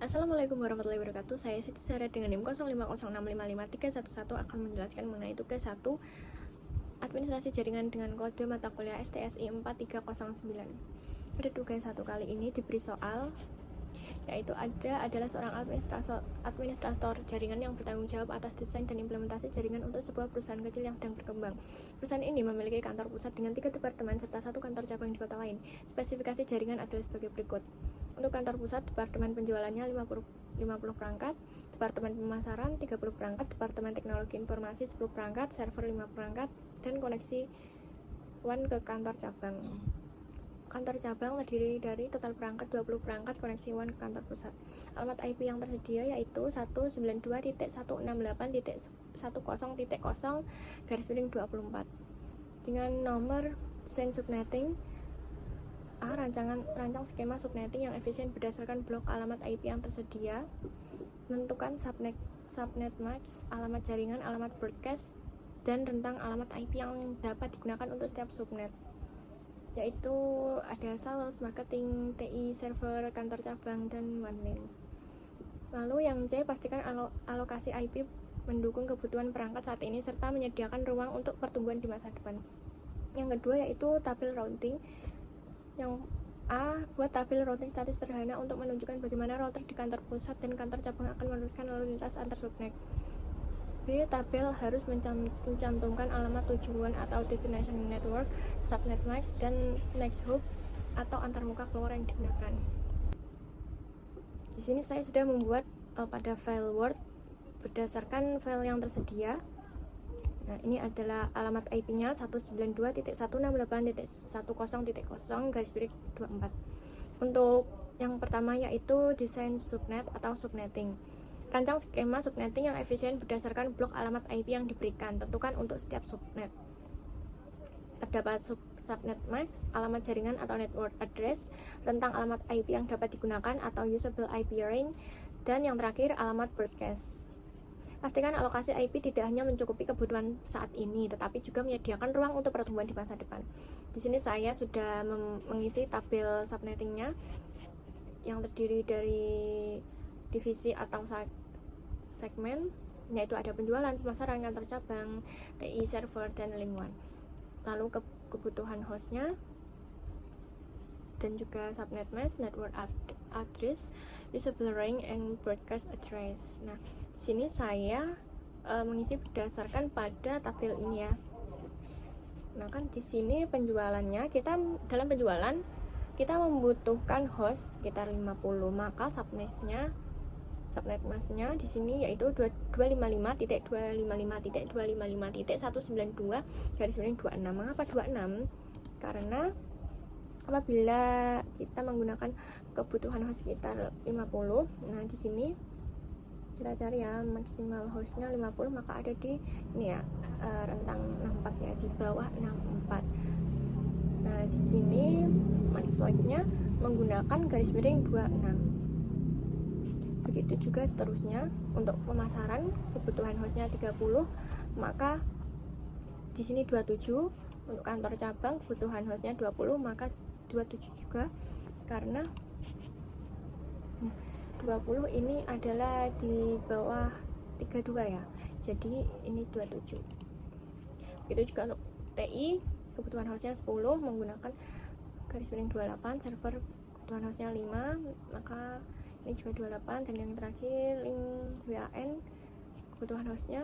Assalamualaikum warahmatullahi wabarakatuh. Saya Siti Sarah dengan NIM 0506555311 akan menjelaskan mengenai tugas 1 administrasi jaringan dengan kode mata kuliah STSI 4309. Pada tugas 1 kali ini diberi soal yaitu adalah seorang administrator jaringan yang bertanggung jawab atas desain dan implementasi jaringan untuk sebuah perusahaan kecil yang sedang berkembang. Perusahaan ini memiliki kantor pusat dengan 3 departemen serta 1 kantor cabang di kota lain. Spesifikasi jaringan adalah sebagai berikut. Untuk kantor pusat, departemen penjualannya 50 perangkat, departemen pemasaran 30 perangkat, departemen teknologi informasi 10 perangkat, server 5 perangkat, dan koneksi WAN ke kantor cabang. Kantor cabang terdiri dari total perangkat 20 perangkat koneksi WAN ke kantor pusat. Alamat IP yang tersedia yaitu 192.168.10.0/24 dengan nomor desain subnetting rancang skema subnetting yang efisien berdasarkan blok alamat IP yang tersedia, menentukan subnet mask, alamat jaringan, alamat broadcast, dan rentang alamat IP yang dapat digunakan untuk setiap subnet, yaitu ada sales, marketing, TI, server, kantor cabang, dan OneLink. Lalu yang C, pastikan alokasi IP mendukung kebutuhan perangkat saat ini serta menyediakan ruang untuk pertumbuhan di masa depan. Yang kedua yaitu tabel routing. Yang A, buat tabel routing statis sederhana untuk menunjukkan bagaimana router di kantor pusat dan kantor cabang akan meneruskan lalu lintas antar subnet. B, tabel harus mencantumkan alamat tujuan atau destination network, subnet mask, dan next hop atau antarmuka keluar yang digunakan. Di sini saya sudah membuat pada file Word berdasarkan file yang tersedia. Nah, ini adalah alamat IP-nya 192.168.10.0/24. Untuk yang pertama yaitu desain subnet atau subnetting. Rancang skema subnetting yang efisien berdasarkan blok alamat IP yang diberikan. Tentukan untuk setiap subnet. Terdapat subnet mask, alamat jaringan atau network address, rentang alamat IP yang dapat digunakan atau usable IP range, dan yang terakhir alamat broadcast. Pastikan alokasi IP tidak hanya mencukupi kebutuhan saat ini, tetapi juga menyediakan ruang untuk pertumbuhan di masa depan. Di sini saya sudah mengisi tabel subnettingnya yang terdiri dari divisi atau segmen, yaitu ada penjualan, pemasaran, kantor cabang, TI, server, dan link WAN. Lalu kebutuhan hostnya dan juga subnet mask, network address, usable range, and broadcast address. Nah, di sini saya mengisi berdasarkan pada tabel ini ya. Nah, kan di sini penjualannya dalam penjualan kita membutuhkan host sekitar 50, maka subnet masknya di sini yaitu 255.255.255.192/26. Mengapa 26? Karena apabila kita menggunakan kebutuhan host sekitar 50, nah di sini kita cari ya maksimal hostnya 50, maka ada di ini ya rentang 64 ya, di bawah 64. Nah di sini max weight-nya menggunakan garis miring 26. Begitu juga seterusnya untuk pemasaran, kebutuhan hostnya 30, maka di sini 27. Untuk kantor cabang kebutuhan hostnya 20, maka 27 juga, karena 20 ini adalah di bawah 32 ya, jadi ini 27. Begitu juga untuk TI, kebutuhan hostnya 10 menggunakan garis miring 28, server kebutuhan hostnya 5, maka ini juga 28, dan yang terakhir link WAN kebutuhan hostnya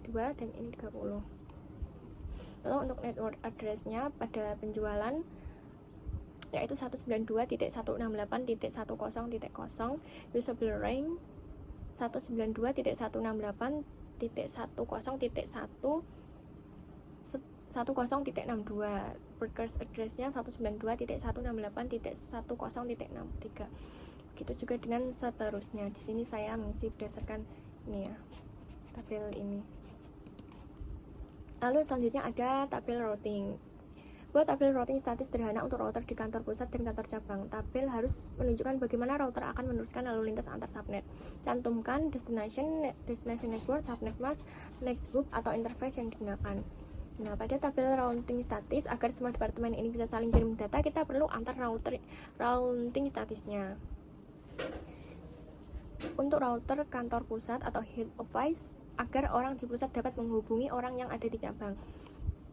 2, dan ini 30. Lalu untuk network address-nya pada penjualan yaitu 192.168.10.0, usable range 192.168.10.1.10.62, broadcast address-nya 192.168.10.63. Begitu juga dengan seterusnya. Di sini saya mengisi berdasarkan ini ya, tabel ini. Lalu selanjutnya ada tabel routing. Buat tabel routing statis sederhana untuk router di kantor pusat dan kantor cabang. Tabel harus menunjukkan bagaimana router akan meneruskan lalu lintas antar subnet. Cantumkan destination network, subnet mask, next hop atau interface yang digunakan. Nah, pada tabel routing statis, agar semua departemen ini bisa saling kirim data, kita perlu antar routing statisnya. untuk router kantor pusat atau head office agar orang di pusat dapat menghubungi orang yang ada di cabang.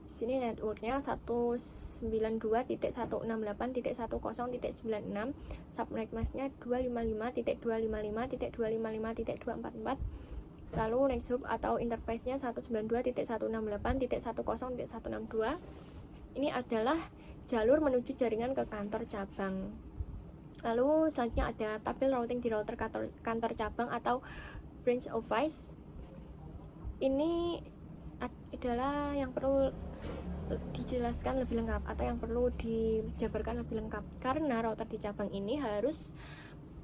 Di sini networknya 192.168.10.96, subnet masknya 255.255.255.244, lalu next hub atau interface-nya 192.168.10.162. Ini adalah jalur menuju jaringan ke kantor cabang. Lalu selanjutnya ada tabel routing di router kantor cabang atau branch office. Ini adalah yang perlu dijelaskan lebih lengkap atau yang perlu dijabarkan lebih lengkap, karena router di cabang ini harus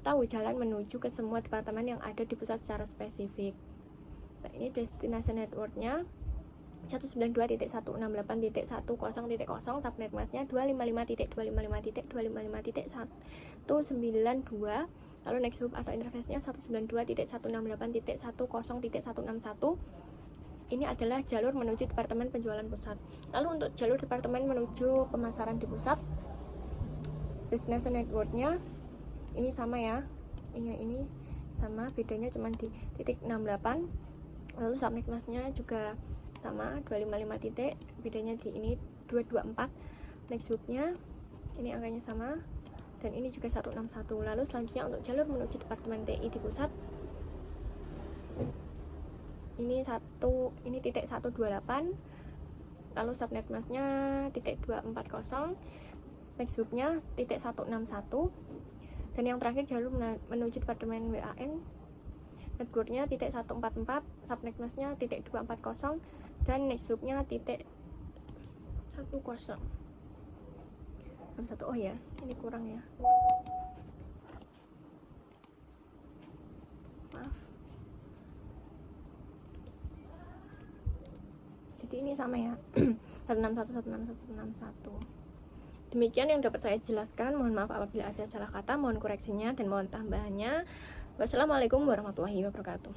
tahu jalan menuju ke semua departemen yang ada di pusat secara spesifik. Nah, ini destinasi networknya 192.168.10.0, subnet masknya 255.255.255.192, lalu next hub atau interface-nya 192.168.10.161. Ini adalah jalur menuju departemen penjualan pusat. Lalu untuk jalur departemen menuju pemasaran di pusat, destination networknya ini sama ya, ini sama, bedanya cuma di titik 68. Lalu subnet masknya juga sama 255 titik, bedanya di ini 224. Next hubnya ini angkanya sama, dan ini juga 161. Lalu selanjutnya untuk jalur menuju departemen TI di pusat, ini titik 128, lalu subnet masknya titik 240, next hubnya titik 161, dan yang terakhir jalur menuju departemen WAN, networknya titik 144, subnet masknya titik 240, dan next hubnya titik 1061. Oh ya, ini kurang ya, maaf. Jadi ini sama ya, 161. Demikian yang dapat saya jelaskan. Mohon maaf apabila ada salah kata, mohon koreksinya dan mohon tambahannya. Wassalamualaikum warahmatullahi wabarakatuh.